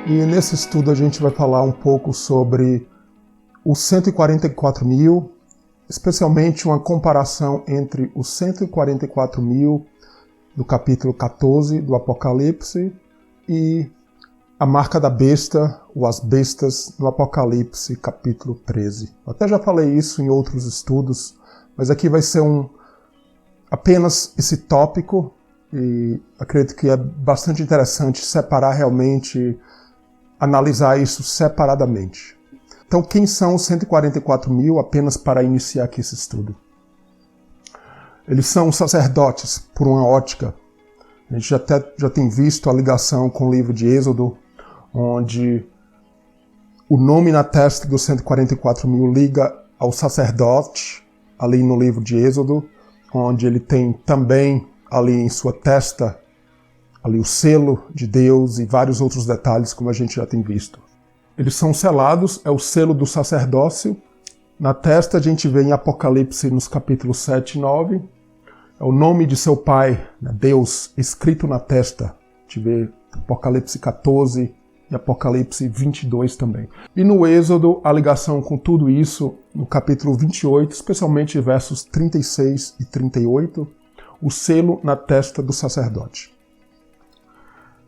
E nesse estudo a gente vai falar um pouco sobre os 144.000, especialmente uma comparação entre os 144.000 do capítulo 14 do Apocalipse e a marca da besta, ou as bestas, no Apocalipse capítulo 13. Eu até já falei isso em outros estudos, mas aqui vai ser apenas esse tópico, e acredito que é bastante interessante separar realmente, analisar isso separadamente. Então, quem são os 144.000, apenas para iniciar aqui esse estudo? Eles são sacerdotes, por uma ótica. A gente já tem visto a ligação com o livro de Êxodo, onde o nome na testa dos 144.000 liga ao sacerdote, ali no livro de Êxodo, onde ele tem também ali em sua testa ali o selo de Deus e vários outros detalhes, como a gente já tem visto. Eles são selados, é o selo do sacerdócio. Na testa a gente vê em Apocalipse nos capítulos 7 e 9, é o nome de seu pai, Deus, escrito na testa. A gente vê Apocalipse 14 e Apocalipse 22 também. E no Êxodo, a ligação com tudo isso, no capítulo 28, especialmente versos 36 e 38, o selo na testa do sacerdote.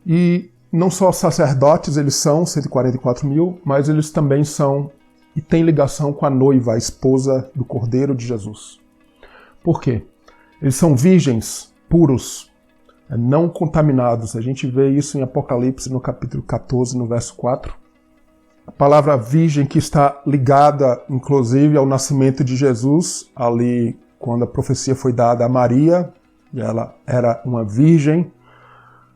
E não só sacerdotes eles são, 144.000, mas eles também são e têm ligação com a noiva, a esposa do Cordeiro de Jesus. Por quê? Eles são virgens, puros, não contaminados. A gente vê isso em Apocalipse no capítulo 14, no verso 4. A palavra virgem que está ligada, inclusive, ao nascimento de Jesus, ali quando a profecia foi dada a Maria, e ela era uma virgem.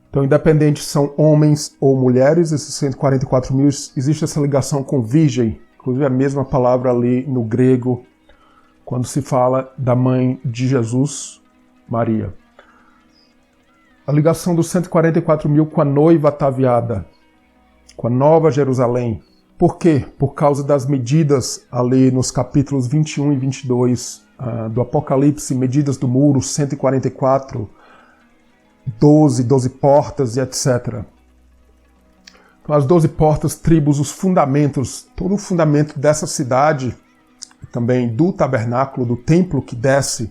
Então, independente se são homens ou mulheres, esses 144.000, existe essa ligação com virgem. Inclusive a mesma palavra ali no grego, quando se fala da mãe de Jesus, Maria. A ligação dos 144.000 com a noiva ataviada, com a Nova Jerusalém. Por quê? Por causa das medidas ali nos capítulos 21 e 22 do Apocalipse, medidas do muro, 144, 12 portas e etc. Então, as 12 portas, tribos, os fundamentos, todo o fundamento dessa cidade, também do tabernáculo, do templo que desce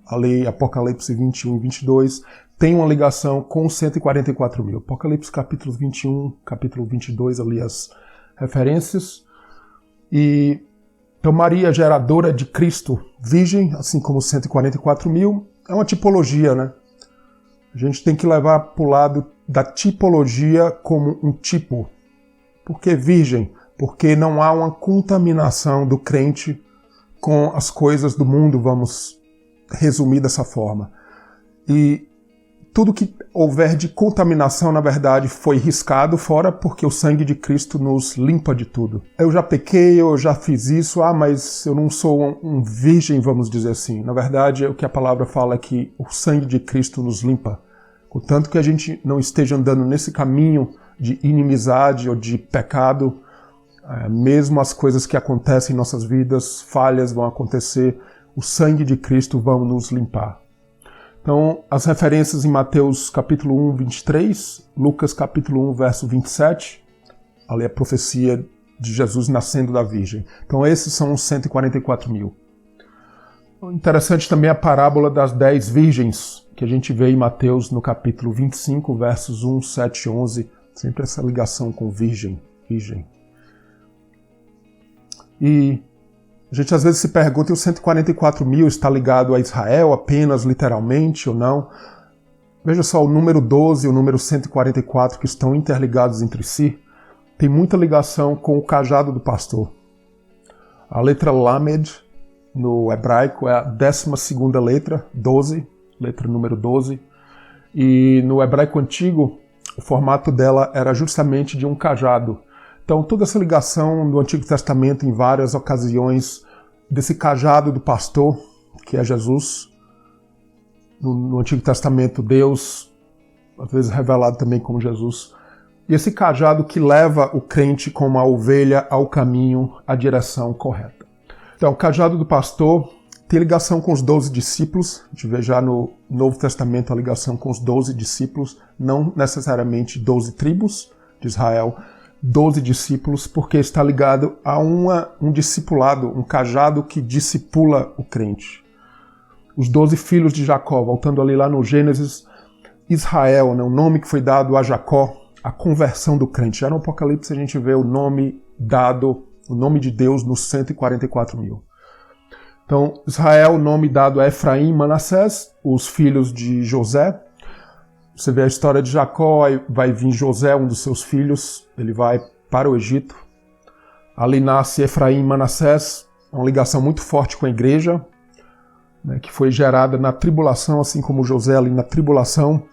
ali, Apocalipse 21 e 22, tem uma ligação com os 144.000. Apocalipse capítulo 21, capítulo 22, ali as referências. E então Maria, geradora de Cristo, virgem, assim como os 144.000, é uma tipologia, né? A gente tem que levar para o lado da tipologia como um tipo. Por que virgem? Porque não há uma contaminação do crente com as coisas do mundo, vamos resumir dessa forma. E tudo que houver de contaminação, na verdade, foi riscado fora porque o sangue de Cristo nos limpa de tudo. Eu já pequei, eu já fiz isso, mas eu não sou um virgem, vamos dizer assim. Na verdade, o que a palavra fala é que o sangue de Cristo nos limpa. Contanto que a gente não esteja andando nesse caminho de inimizade ou de pecado, mesmo as coisas que acontecem em nossas vidas, falhas vão acontecer, o sangue de Cristo vai nos limpar. Então, as referências em Mateus capítulo 1, 23, Lucas capítulo 1, verso 27, ali a profecia de Jesus nascendo da Virgem. Então, esses são os 144.000. Interessante também a parábola das 10 virgens, que a gente vê em Mateus no capítulo 25, versos 1, 7 e 11, sempre essa ligação com virgem. E a gente às vezes se pergunta, e os 144.000 está ligado a Israel apenas, literalmente, ou não? Veja só, o número 12 e o número 144, que estão interligados entre si, tem muita ligação com o cajado do pastor. A letra Lamed, no hebraico, é a 12ª letra, 12, letra número 12. E no hebraico antigo, o formato dela era justamente de um cajado. Então, toda essa ligação do Antigo Testamento, em várias ocasiões, desse cajado do pastor, que é Jesus. No Antigo Testamento, Deus, às vezes revelado também como Jesus. E esse cajado que leva o crente como a ovelha ao caminho, à direção correta. Então, o cajado do pastor tem ligação com os 12 discípulos. A gente vê já no Novo Testamento a ligação com os 12 discípulos, não necessariamente 12 tribos de Israel, 12 discípulos, porque está ligado a um discipulado, um cajado que discipula o crente. Os 12 filhos de Jacó, voltando ali lá no Gênesis, Israel, né, o nome que foi dado a Jacó, a conversão do crente. Já no Apocalipse a gente vê o nome dado, o nome de Deus nos 144 mil. Então, Israel, o nome dado a Efraim e Manassés, os filhos de José. Você vê a história de Jacó, vai vir José, um dos seus filhos, ele vai para o Egito. Ali nasce Efraim e Manassés, uma ligação muito forte com a igreja, né, que foi gerada na tribulação, assim como José ali na tribulação,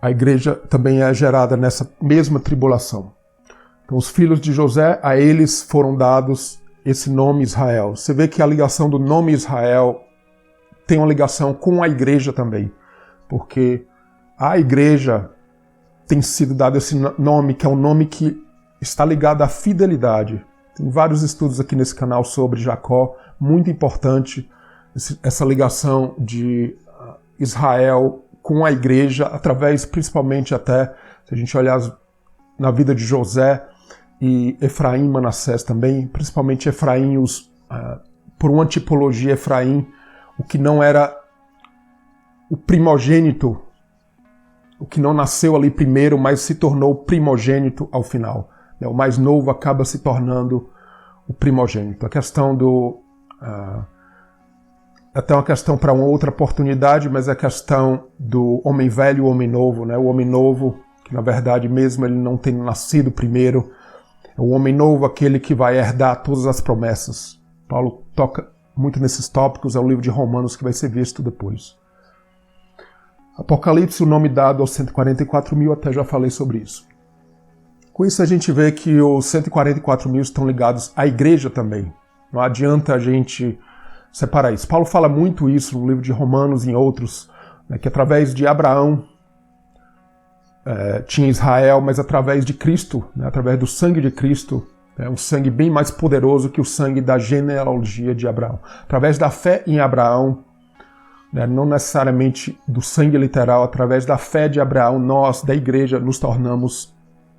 a igreja também é gerada nessa mesma tribulação. Então os filhos de José, a eles foram dados esse nome Israel. Você vê que a ligação do nome Israel tem uma ligação com a igreja também, porque a igreja tem sido dado esse nome, que é um nome que está ligado à fidelidade. Tem vários estudos aqui nesse canal sobre Jacó, muito importante essa ligação de Israel com a igreja, através principalmente até, se a gente olhar na vida de José e Efraim e Manassés também, principalmente Efraim, por uma tipologia Efraim, o que não era o primogênito, o que não nasceu ali primeiro, mas se tornou primogênito ao final. O mais novo acaba se tornando o primogênito. A questão do... até uma questão para uma outra oportunidade, mas é a questão do homem velho e o homem novo. Né? O homem novo, que na verdade mesmo ele não tem nascido primeiro, é o homem novo aquele que vai herdar todas as promessas. Paulo toca muito nesses tópicos, é o livro de Romanos que vai ser visto depois. Apocalipse, o nome dado aos 144 mil, até já falei sobre isso. Com isso a gente vê que os 144 mil estão ligados à igreja também. Não adianta a gente separar isso. Paulo fala muito isso no livro de Romanos e em outros, né, que através de Abraão tinha Israel, mas através de Cristo, né, através do sangue de Cristo, um sangue bem mais poderoso que o sangue da genealogia de Abraão. Através da fé em Abraão, né, não necessariamente do sangue literal, através da fé de Abraão, nós, da igreja, nos tornamos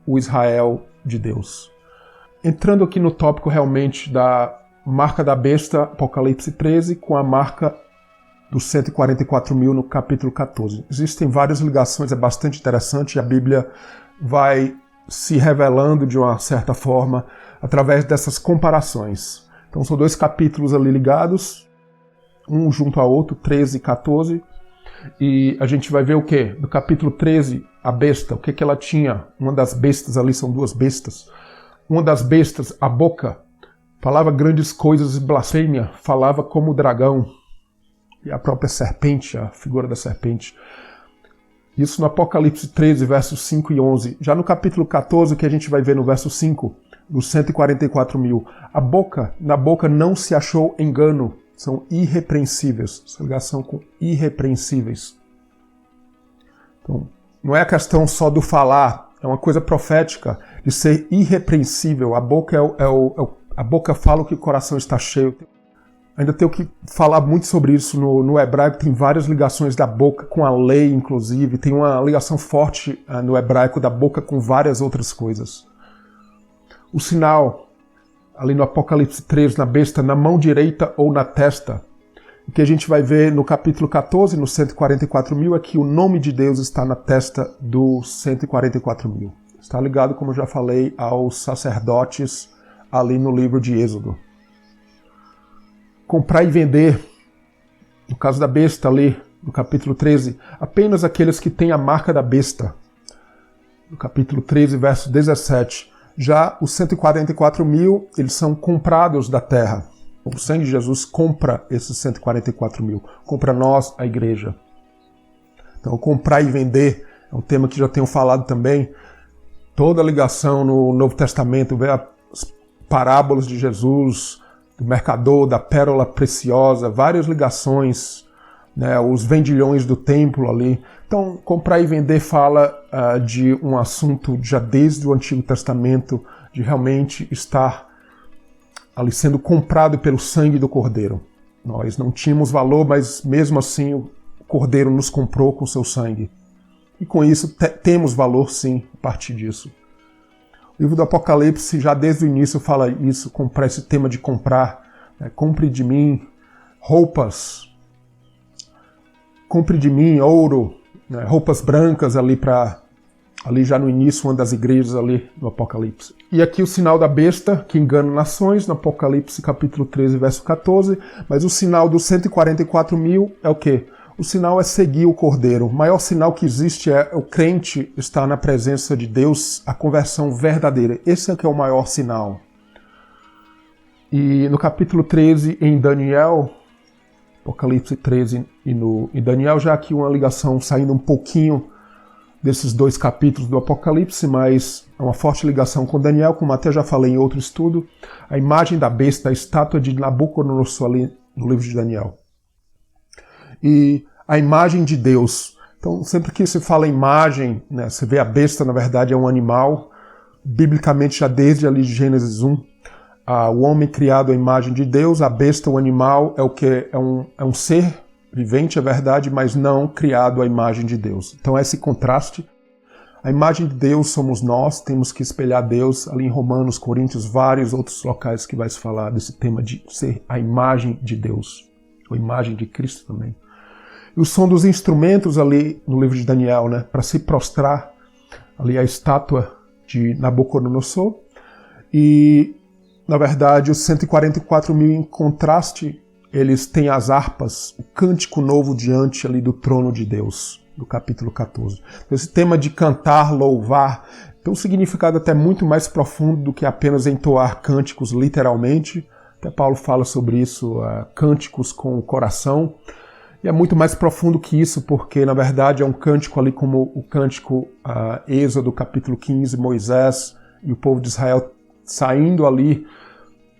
o Israel de Deus. Entrando aqui no tópico realmente da marca da besta, Apocalipse 13, com a marca dos 144 mil no capítulo 14. Existem várias ligações, é bastante interessante, e a Bíblia vai se revelando de uma certa forma através dessas comparações. Então são dois capítulos ali ligados, um junto ao outro, 13 e 14, e a gente vai ver o quê? No capítulo 13, a besta, o que ela tinha? Uma das bestas ali, são duas bestas. Uma das bestas, a boca, falava grandes coisas e blasfêmia, falava como o dragão, e a própria serpente, a figura da serpente. Isso no Apocalipse 13, versos 5 e 11. Já no capítulo 14, que a gente vai ver no verso 5, dos 144 mil, na boca não se achou engano, são irrepreensíveis. Essa ligação com irrepreensíveis. Então, não é a questão só do falar, é uma coisa profética, de ser irrepreensível. A boca a boca fala o que o coração está cheio. Ainda tenho que falar muito sobre isso no hebraico, tem várias ligações da boca com a lei, inclusive, tem uma ligação forte no hebraico da boca com várias outras coisas. O sinal, ali no Apocalipse 3, na besta, na mão direita ou na testa, o que a gente vai ver no capítulo 14, nos 144 mil, é que o nome de Deus está na testa dos 144 mil. Está ligado, como eu já falei, aos sacerdotes ali no livro de Êxodo. Comprar e vender, no caso da besta ali, no capítulo 13, apenas aqueles que têm a marca da besta. No capítulo 13, verso 17. Já os 144 mil, eles são comprados da terra. O sangue de Jesus compra esses 144 mil. Compra nós, a igreja. Então, comprar e vender é um tema que já tenho falado também. Toda a ligação no Novo Testamento, vê as parábolas de Jesus, do mercador, da pérola preciosa, várias ligações, né, os vendilhões do templo ali. Então, comprar e vender fala de um assunto já desde o Antigo Testamento, de realmente estar ali sendo comprado pelo sangue do Cordeiro. Nós não tínhamos valor, mas mesmo assim o Cordeiro nos comprou com seu sangue. E com isso temos valor sim, a partir disso. O livro do Apocalipse, já desde o início, fala isso, comprar esse tema de comprar. Compre de mim roupas, compre de mim ouro, roupas brancas ali já no início, uma das igrejas ali no Apocalipse. E aqui o sinal da besta, que engana nações, no Apocalipse capítulo 13, verso 14. Mas o sinal dos 144 mil é o quê? O sinal é seguir o Cordeiro. O maior sinal que existe é o crente estar na presença de Deus, a conversão verdadeira. Esse é que é o maior sinal. E no capítulo 13, em Daniel, Apocalipse 13 e Daniel, já aqui uma ligação saindo um pouquinho desses dois capítulos do Apocalipse, mas é uma forte ligação com Daniel, como até já falei em outro estudo. A imagem da besta, a estátua de Nabucodonosor ali no livro de Daniel. E a imagem de Deus. Então, sempre que se fala imagem, você vê a besta, na verdade, é um animal. Biblicamente, já desde ali de Gênesis 1, o homem criado à imagem de Deus, a besta, o animal, é o que? É um ser vivente, é verdade, mas não criado à imagem de Deus. Então, esse contraste. A imagem de Deus somos nós, temos que espelhar Deus. Ali em Romanos, Coríntios, vários outros locais que vai se falar desse tema de ser a imagem de Deus. A imagem de Cristo também. E o som dos instrumentos ali no livro de Daniel, para se prostrar ali a estátua de Nabucodonosor. E, na verdade, os 144 mil em contraste, eles têm as harpas, o cântico novo diante ali do trono de Deus, do capítulo 14. Então, esse tema de cantar, louvar, tem um significado até muito mais profundo do que apenas entoar cânticos literalmente. Até Paulo fala sobre isso, cânticos com o coração. E é muito mais profundo que isso, porque, na verdade, é um cântico ali como o cântico Êxodo, capítulo 15, Moisés e o povo de Israel saindo ali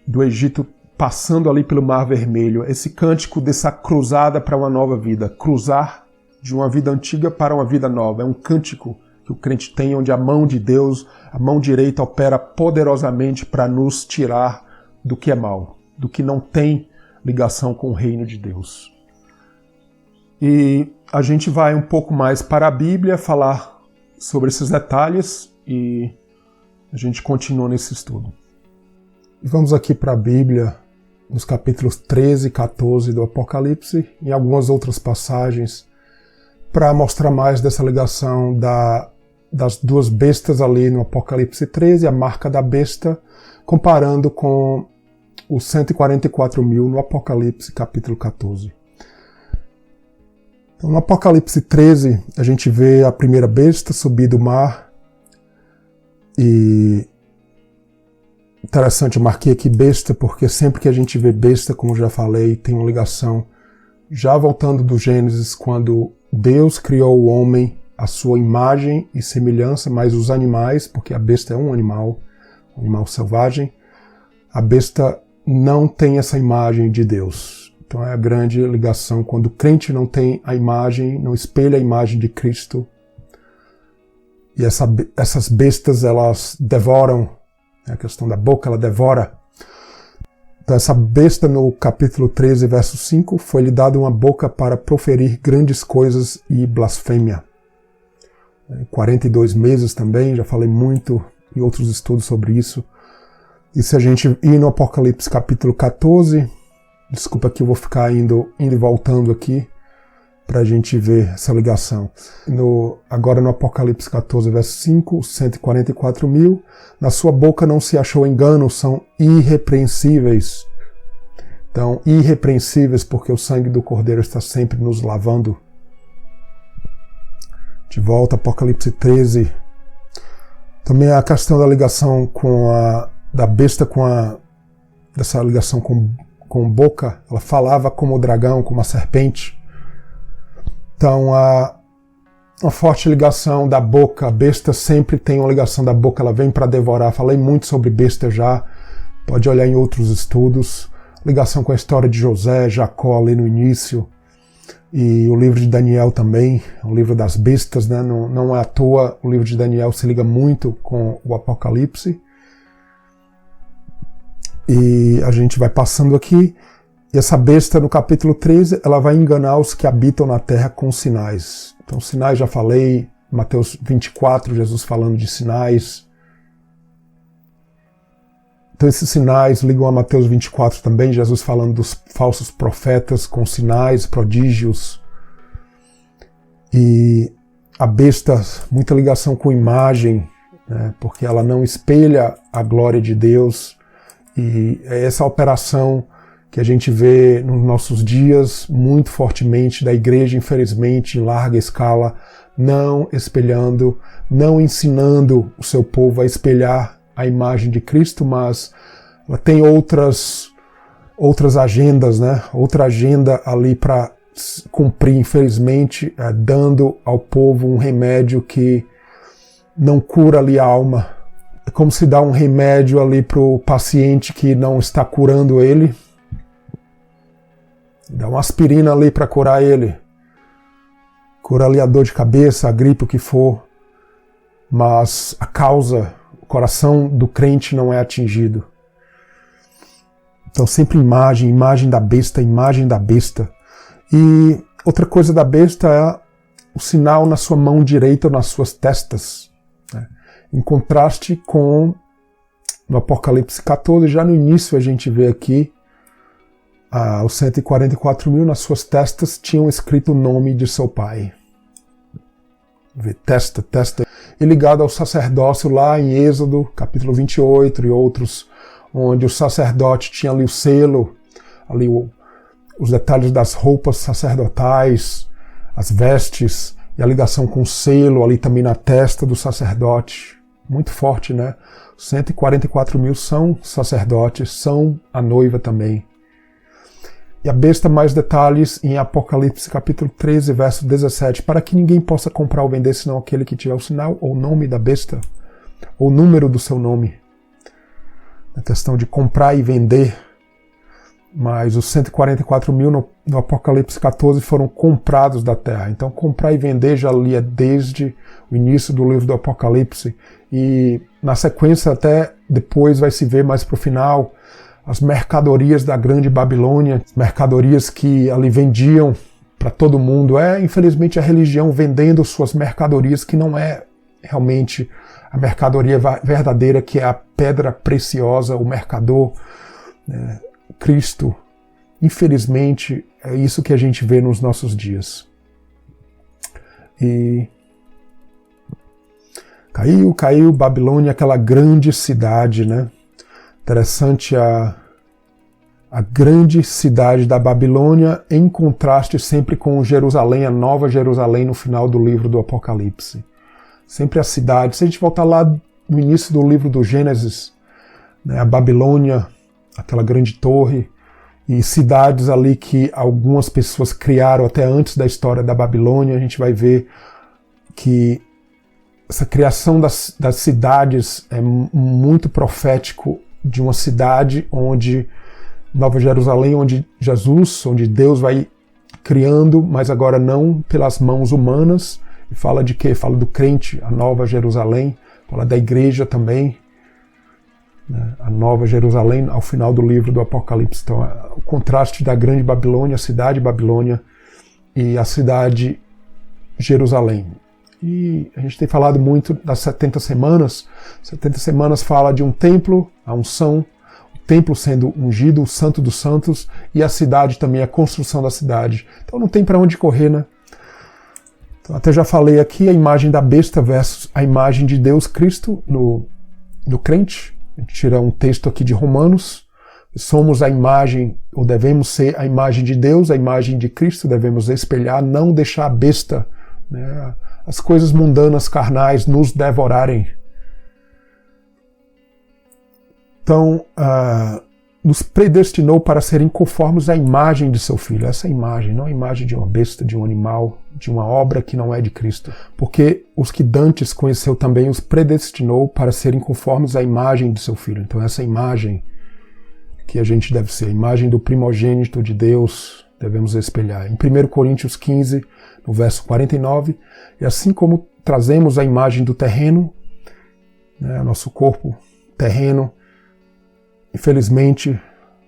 do Egito, passando ali pelo Mar Vermelho. Esse cântico dessa cruzada para uma nova vida. Cruzar de uma vida antiga para uma vida nova. É um cântico que o crente tem, onde a mão de Deus, a mão direita, opera poderosamente para nos tirar do que é mal, do que não tem ligação com o reino de Deus. E a gente vai um pouco mais para a Bíblia falar sobre esses detalhes e a gente continua nesse estudo. E vamos aqui para a Bíblia, nos capítulos 13 e 14 do Apocalipse, e algumas outras passagens, para mostrar mais dessa ligação das duas bestas ali no Apocalipse 13, a marca da besta, comparando com os 144 mil no Apocalipse capítulo 14. Então, no Apocalipse 13, a gente vê a primeira besta subir do mar. E interessante, eu marquei aqui besta, porque sempre que a gente vê besta, como já falei, tem uma ligação, já voltando do Gênesis, quando Deus criou o homem à sua imagem e semelhança, mas os animais, porque a besta é um animal selvagem, a besta não tem essa imagem de Deus. Então é a grande ligação, quando o crente não tem a imagem, não espelha a imagem de Cristo, e essas bestas, elas devoram, a questão da boca, ela devora. Então essa besta no capítulo 13, verso 5, foi-lhe dada uma boca para proferir grandes coisas e blasfêmia. 42 meses também, já falei muito em outros estudos sobre isso. E se a gente ir no Apocalipse capítulo 14, desculpa que eu vou ficar indo e voltando aqui para a gente ver essa ligação. Agora no Apocalipse 14, verso 5, 144 mil, na sua boca não se achou engano, são irrepreensíveis. Então, irrepreensíveis porque o sangue do Cordeiro está sempre nos lavando. De volta, Apocalipse 13. Também a questão da ligação da besta dessa ligação com boca, ela falava como o dragão, como a serpente. Então, uma forte ligação da boca. A besta sempre tem uma ligação da boca, ela vem para devorar. Falei muito sobre besta já, pode olhar em outros estudos. Ligação com a história de José, Jacó ali no início. E o livro de Daniel também, é um livro das bestas, né? Não é à toa, o livro de Daniel se liga muito com o Apocalipse. E a gente vai passando aqui, e essa besta no capítulo 13, ela vai enganar os que habitam na terra com sinais. Então sinais já falei, Mateus 24, Jesus falando de sinais. Então esses sinais ligam a Mateus 24 também, Jesus falando dos falsos profetas com sinais, prodígios. E a besta, muita ligação com imagem, né, porque ela não espelha a glória de Deus. E é essa operação que a gente vê nos nossos dias muito fortemente da igreja, infelizmente, em larga escala, não espelhando, não ensinando o seu povo a espelhar a imagem de Cristo, mas ela tem outras agendas, né? Outra agenda ali para cumprir, infelizmente, dando ao povo um remédio que não cura ali a alma. É como se dá um remédio ali para o paciente que não está curando ele. Dá uma aspirina ali para curar ele. Cura ali a dor de cabeça, a gripe, o que for. Mas a causa, o coração do crente não é atingido. Então sempre imagem da besta, imagem da besta. E outra coisa da besta é o sinal na sua mão direita ou nas suas testas. Né? Em contraste com no Apocalipse 14, já no início a gente vê aqui os 144 mil nas suas testas tinham escrito o nome de seu pai. Vê, testa. E ligado ao sacerdócio lá em Êxodo, capítulo 28 e outros, onde o sacerdote tinha ali o selo, ali os detalhes das roupas sacerdotais, as vestes e a ligação com o selo ali também na testa do sacerdote. Muito forte, né? 144 mil são sacerdotes, são a noiva também. E a besta, mais detalhes em Apocalipse capítulo 13, verso 17, para que ninguém possa comprar ou vender senão aquele que tiver o sinal ou o nome da besta, ou o número do seu nome. A questão de comprar e vender, mas os 144 mil no Apocalipse 14 foram comprados da terra. Então comprar e vender já ali é desde o início do livro do Apocalipse, e na sequência até depois vai se ver mais para o final, as mercadorias da grande Babilônia, mercadorias que ali vendiam para todo mundo. Infelizmente, a religião vendendo suas mercadorias, que não é realmente a mercadoria verdadeira, que é a pedra preciosa, o mercador, né, Cristo. Infelizmente, é isso que a gente vê nos nossos dias. E caiu Babilônia, aquela grande cidade, né? Interessante a grande cidade da Babilônia em contraste sempre com Jerusalém, a nova Jerusalém no final do livro do Apocalipse. Sempre a cidade. Se a gente voltar lá no início do livro do Gênesis, né, a Babilônia, aquela grande torre, e cidades ali que algumas pessoas criaram até antes da história da Babilônia, a gente vai ver que essa criação das cidades é muito profético de uma cidade onde Nova Jerusalém, onde Jesus, onde Deus vai criando, mas agora não pelas mãos humanas. E fala de quê? Fala do crente, a Nova Jerusalém, fala da igreja também, né? A Nova Jerusalém ao final do livro do Apocalipse. Então, o contraste da grande Babilônia, a cidade Babilônia e a cidade Jerusalém. E a gente tem falado muito das 70 semanas. 70 semanas fala de um templo, a unção, o templo sendo ungido, o santo dos santos, e a cidade também, a construção da cidade. Então não tem para onde correr, né? Então, até já falei aqui a imagem da besta versus a imagem de Deus Cristo no crente. A gente tira um texto aqui de Romanos. Somos a imagem, ou devemos ser a imagem de Deus, a imagem de Cristo, devemos espelhar, não deixar a besta, né, as coisas mundanas, carnais, nos devorarem. Então, nos predestinou para serem conformes à imagem de seu Filho. Essa imagem, não a imagem de uma besta, de um animal, de uma obra que não é de Cristo. Porque os que dantes conheceu também os predestinou para serem conformes à imagem de seu Filho. Então essa imagem que a gente deve ser, a imagem do primogênito de Deus, devemos espelhar. Em 1 Coríntios 15, no verso 49, e assim como trazemos a imagem do terreno, né, nosso corpo terreno, infelizmente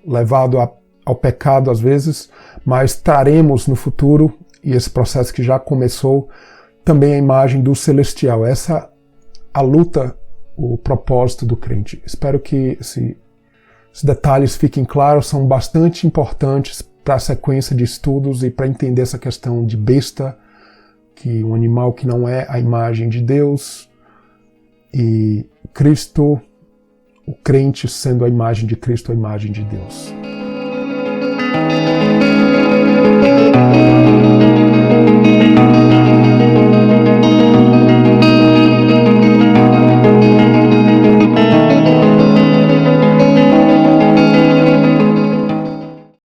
levado ao pecado às vezes, mas traremos no futuro, e esse processo que já começou, também a imagem do celestial. Essa a luta, o propósito do crente. Espero que esse Os detalhes fiquem claros, são bastante importantes para a sequência de estudos e para entender essa questão de besta, que um animal que não é a imagem de Deus, e Cristo, o crente sendo a imagem de Cristo, a imagem de Deus.